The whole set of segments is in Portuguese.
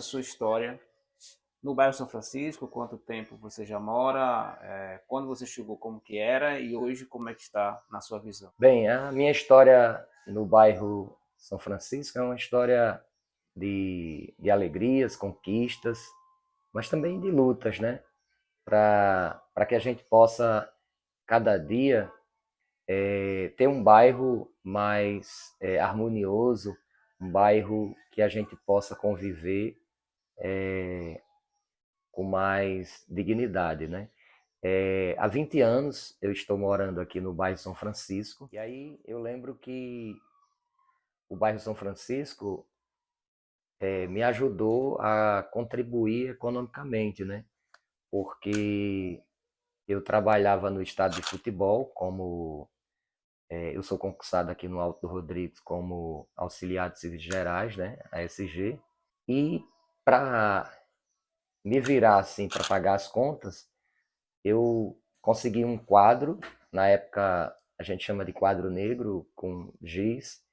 sua história no bairro São Francisco? Quanto tempo você já mora? Quando você chegou, como que era? E hoje, como é que está na sua visão? Bem, a minha história no bairro São Francisco é uma história de alegrias, conquistas, mas também de lutas, né? Para que a gente possa, cada dia, ter um bairro mais harmonioso, um bairro que a gente possa conviver com mais dignidade, né? Há 20 anos eu estou morando aqui no bairro São Francisco, e aí eu lembro que o bairro São Francisco me ajudou a contribuir economicamente, né? Porque eu trabalhava no estado de futebol, como eu sou concursado aqui no Alto do Rodrigues como auxiliar de serviços gerais, né? ASG. E para me virar assim, para pagar as contas, eu consegui um quadro, na época a gente chama de quadro negro, com giz,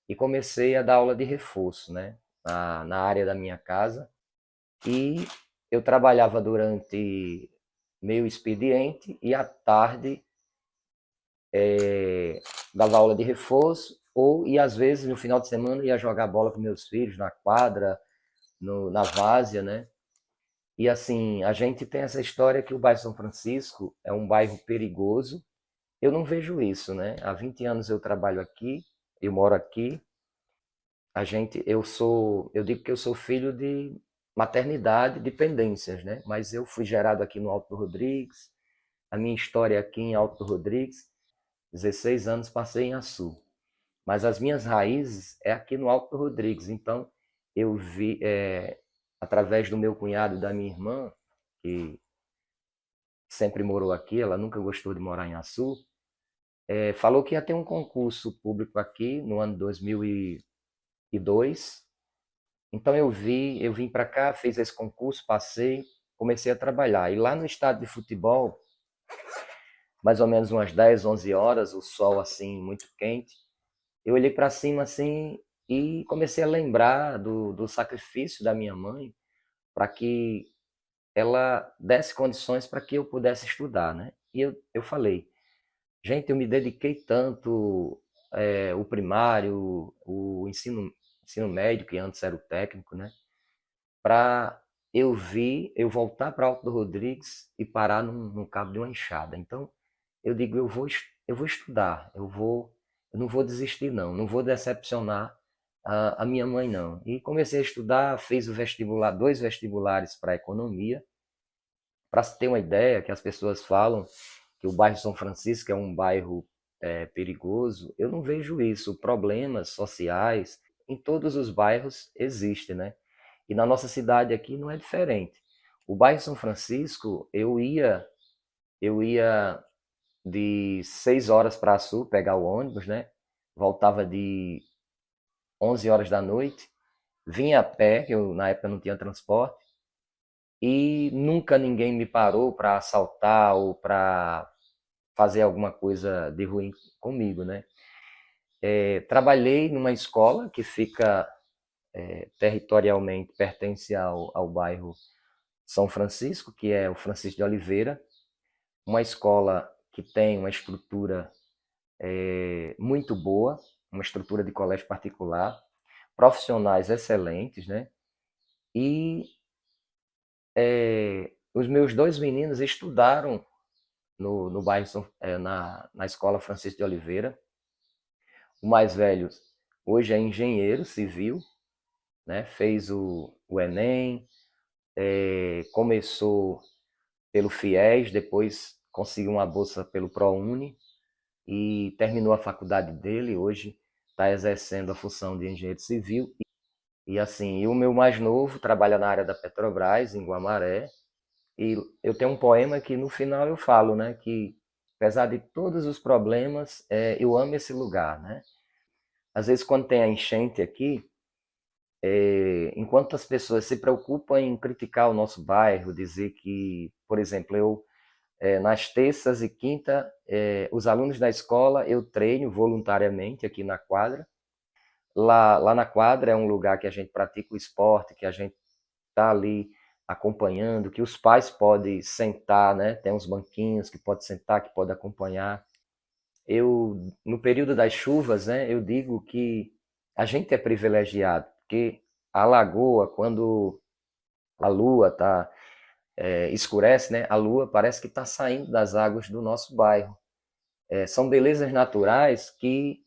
e comecei a dar aula de reforço, né? Na área da minha casa. E eu trabalhava durante meio expediente e à tarde dava aula de reforço e às vezes no final de semana ia jogar bola com meus filhos na quadra, na várzea, né? E assim, a gente tem essa história que o bairro São Francisco é um bairro perigoso. Eu não vejo isso, né? Há 20 anos eu trabalho aqui, eu moro aqui. Eu digo que eu sou filho de maternidade, dependências, né? Mas eu fui gerado aqui no Alto do Rodrigues, a minha história é aqui em Alto do Rodrigues, 16 anos passei em Açu. Mas as minhas raízes é aqui no Alto do Rodrigues. Então, eu vi, através do meu cunhado e da minha irmã, que sempre morou aqui, ela nunca gostou de morar em Açu, falou que ia ter um concurso público aqui no ano 2002. Então eu vim para cá, fiz esse concurso, passei, comecei a trabalhar. E lá no estádio de futebol, mais ou menos umas 10, 11 horas, o sol assim muito quente, eu olhei para cima assim e comecei a lembrar do sacrifício da minha mãe para que ela desse condições para que eu pudesse estudar, né? E eu falei, gente, eu me dediquei tanto, o primário, ensino médio, que antes era o técnico, né? Para eu voltar para Alto do Rodrigues e parar num cabo de uma enxada. Então, eu digo, eu vou estudar, eu não vou desistir não, não vou decepcionar a minha mãe não. E comecei a estudar, fiz o vestibular, dois vestibulares para economia. Para se ter uma ideia, que as pessoas falam que o bairro São Francisco é um bairro perigoso, eu não vejo isso. Problemas sociais em todos os bairros existem, né? E na nossa cidade aqui não é diferente. O bairro São Francisco, eu ia de 6 horas para Sul pegar o ônibus, né? Voltava de 11 horas da noite, vinha a pé, que eu na época não tinha transporte, e nunca ninguém me parou para assaltar ou para fazer alguma coisa de ruim comigo, né? Trabalhei numa escola que fica territorialmente pertence ao bairro São Francisco, que é o Francisco de Oliveira, uma escola que tem uma estrutura muito boa, uma estrutura de colégio particular, profissionais excelentes, né? E os meus dois meninos estudaram no bairro, na escola Francisco de Oliveira. O mais velho hoje é engenheiro civil, né? Fez o Enem, começou pelo FIES, depois conseguiu uma bolsa pelo ProUni e terminou a faculdade dele. Hoje está exercendo a função de engenheiro civil. E assim, o meu mais novo trabalha na área da Petrobras, em Guamaré. E eu tenho um poema que no final eu falo, né, que apesar de todos os problemas, eu amo esse lugar, né? Às vezes quando tem a enchente aqui, enquanto as pessoas se preocupam em criticar o nosso bairro, dizer que, por exemplo, nas terças e quinta, os alunos da escola eu treino voluntariamente aqui na quadra. Lá na quadra é um lugar que a gente pratica o esporte, que a gente está ali acompanhando, que os pais podem sentar, né? Tem uns banquinhos que pode sentar, que pode acompanhar. No período das chuvas, né, eu digo que a gente é privilegiado, porque a lagoa, quando a lua escurece, né, a lua parece que está saindo das águas do nosso bairro. São belezas naturais que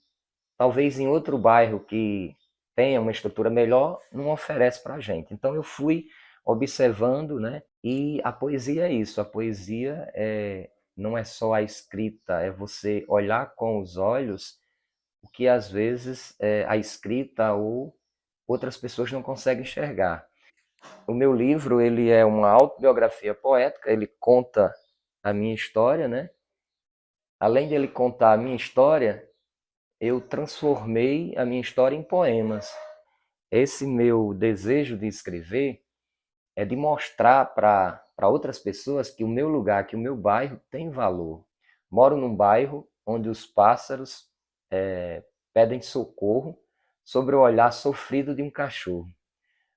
talvez em outro bairro que tenha uma estrutura melhor não oferece para a gente. Então eu fui observando, né, e a poesia é isso, a poesia não é só a escrita, é você olhar com os olhos o que às vezes a escrita ou outras pessoas não conseguem enxergar. O meu livro, ele é uma autobiografia poética, ele conta a minha história, né? Além de ele contar a minha história, eu transformei a minha história em poemas. Esse meu desejo de escrever é de mostrar para outras pessoas que o meu lugar, que o meu bairro tem valor. Moro num bairro onde os pássaros pedem socorro sobre o olhar sofrido de um cachorro.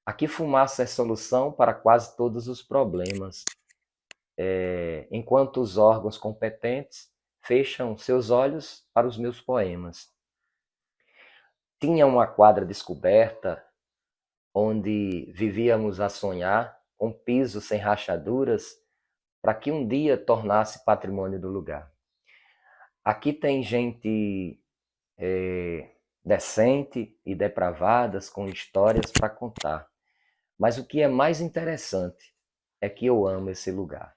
Aqui fumaça é solução para quase todos os problemas, enquanto os órgãos competentes fecham seus olhos para os meus poemas. Tinha uma quadra descoberta onde vivíamos a sonhar, com piso sem rachaduras, para que um dia tornasse patrimônio do lugar. Aqui tem gente decente e depravadas, com histórias para contar. Mas o que é mais interessante é que eu amo esse lugar.